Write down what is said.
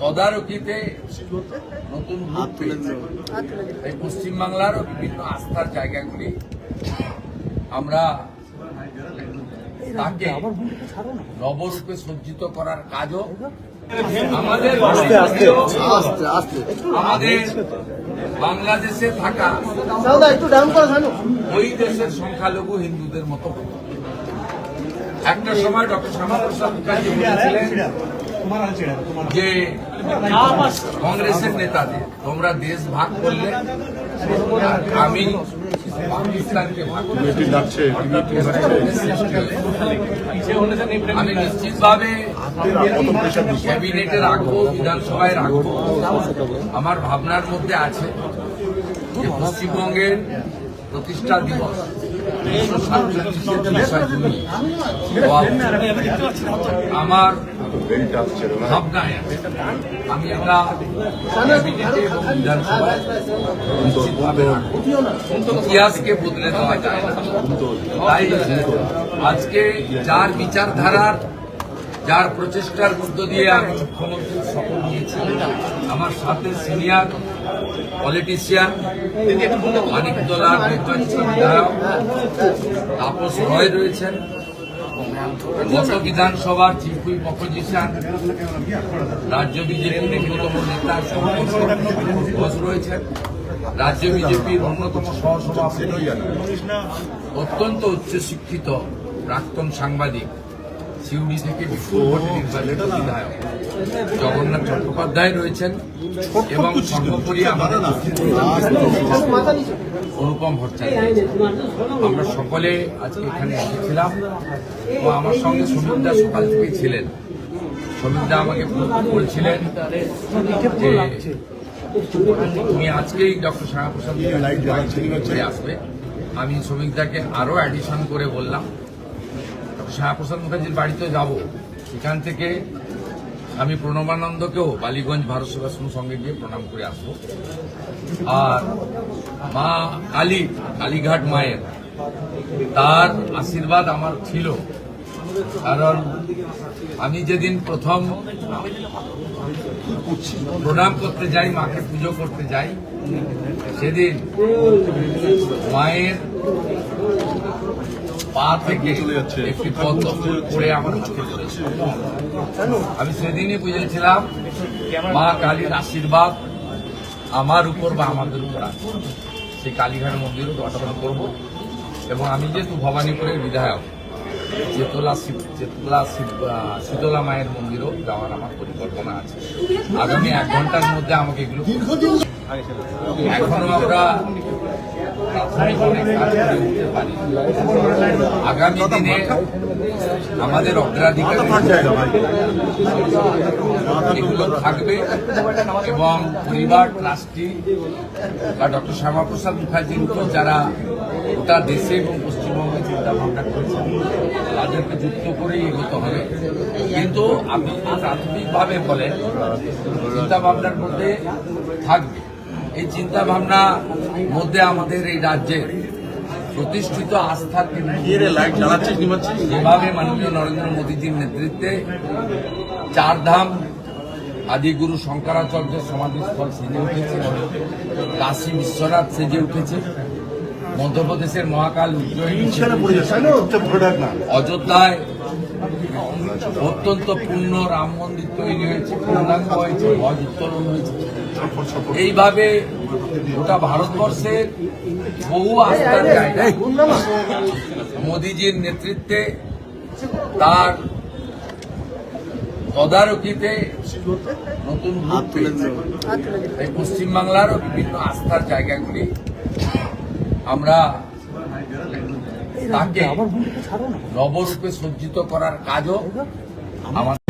তদারকিতে নতুন এই পশ্চিমবাংলারও বিভিন্ন আস্থার জায়গাগুলি আমরা তাকে নবরূপে সজ্জিত করার কাজও আমাদের আমাদের বাংলাদেশে থাকা ওই দেশের সংখ্যালঘু হিন্দুদের মতো একটা সময় ডক্টর শ্যামাপ্রসাদ মুখার্জি বলেছিলেন যে কংগ্রেসের নেতাদের তোমরা দেশ ভাগ করলে আমি পাকিস্তানকে ভাগ আমি নিশ্চিতভাবে ক্যাবিনেটে রাখবো, বিধানসভায় রাখবো। আমার ভাবনার মধ্যে আছে যে পশ্চিমবঙ্গের প্রতিষ্ঠা দিবস 1947 আমার ভাবনায় আমি একটা ক্যাবিনেটে এবং বিধানসভায় ইতিহাসকে বদলে দেওয়া যায় না। তাই আজকে যার বিচারধারার যার প্রচেষ্টার মধ্য দিয়ে আমি মুখ্যমন্ত্রীর শপথ নিয়েছি, আমার সাথে সিনিয়র পলিটিশিয়ান মানিকতলার নির্বাচিত বিধায়ক তাপস রয় রয়েছেন, গত বিধানসভার চিফ হুইপ অপোজিশন রাজ্য বিজেপির অন্যতম নেতা ঘোষ রয়েছেন, রাজ্য বিজেপির অন্যতম সহসভাপতি অত্যন্ত উচ্চশিক্ষিত প্রাক্তন সাংবাদিক সিউড়ি থেকে বিপুল ভোটে নির্বাচিত বিধায়ক জগন্নাথ চট্টোপাধ্যায় রয়েছেন এবং সর্বোপরি আমাদের অনুপম ভট্টাচার্য। আমরা সকলে আজকে এখানে এসেছিলাম ও আমার সঙ্গে সমীরদা সকাল থেকে ছিলেন। সমীরদা আমাকে বলছিলেন যে তুমি আজকেই ডক্টর শ্যামাপ্রসাদ মুখার্জি আসবে। আমি সমীরদাকে আরো অ্যাডিশন করে বললাম শ্যামাপ্রসাদ মুখার্জির বাড়িতে যাব, সেখান থেকে আমি প্রণবানন্দকেও বালিগঞ্জ ভারত সেবাশ্রম সঙ্গে গিয়ে প্রণাম করে আসবো। আর মা কালীঘাট মায়ের তার আশীর্বাদ আমার ছিল, কারণ আমি যেদিন প্রথম প্রণাম করতে যাই, মাকে পুজো করতে যাই, সেদিন মায়ের পা থেকে একটি পদ্ম ফুল পড়ে আমার হাতে পড়েছে। আমি সেদিনই বুঝেছিলাম মা কালীর আশীর্বাদ আমার উপর বা আমাদের উপর আছে। সেই কালীঘাট মন্দিরও দর্শন করব এবং আমি যেহেতু ভবানীপুরের বিধায়ক, শীতলা মায়ের মন্দিরও যাওয়ার আমার পরিকল্পনা আছে। আগামী 1 ঘন্টার মধ্যে আমাকে এগুলো এখনো আমরা প্রাথমিক অনেক কাজ করে উঠতে পারি। আগামী দিনে আমাদের অগ্রাধিকার এগুলো থাকবে এবং পরিবার ট্রাস্টি বা ডক্টর শ্যামাপ্রসাদ মুখার্জির উপর যারা গোটা দেশে এবং পশ্চিমবঙ্গে চিন্তা ভাবনা করেছেন তাদেরকে যুক্ত করেই এগোতে হবে। কিন্তু আপনি প্রাথমিকভাবে বলেন চিন্তা ভাবনার মধ্যে থাকবে। এই চিন্তা ভাবনার মধ্যে আমাদের এই রাজ্যের প্রতিষ্ঠিত আস্থার যেভাবে মাননীয় নরেন্দ্র মোদীজির নেতৃত্বে 4 ধাম আদিগুরু শঙ্করাচার্যের সমাধিস্থল সেজে উঠেছে, কাশী বিশ্বনাথ সেজে উঠেছে, মধ্যপ্রদেশের মহাকাল উজ্জয়িনী, অযোধ্যায় অত্যন্ত পূর্ণ রাম মন্দির তৈরি হয়েছে, পূর্ণাঙ্গ হয়েছে, ধ্বজ উত্তোলন হয়েছে। এইভাবে গোটা ভারতবর্ষের বহু আস্থার জায়গা মোদীজির নেতৃত্বে তার তদারকিতে নতুন রূপ পেয়েছে। এই পশ্চিমবাংলারও বিভিন্ন আস্থার জায়গাগুলি আমরা তাকে নবরূপে সজ্জিত করার কাজও আমাদের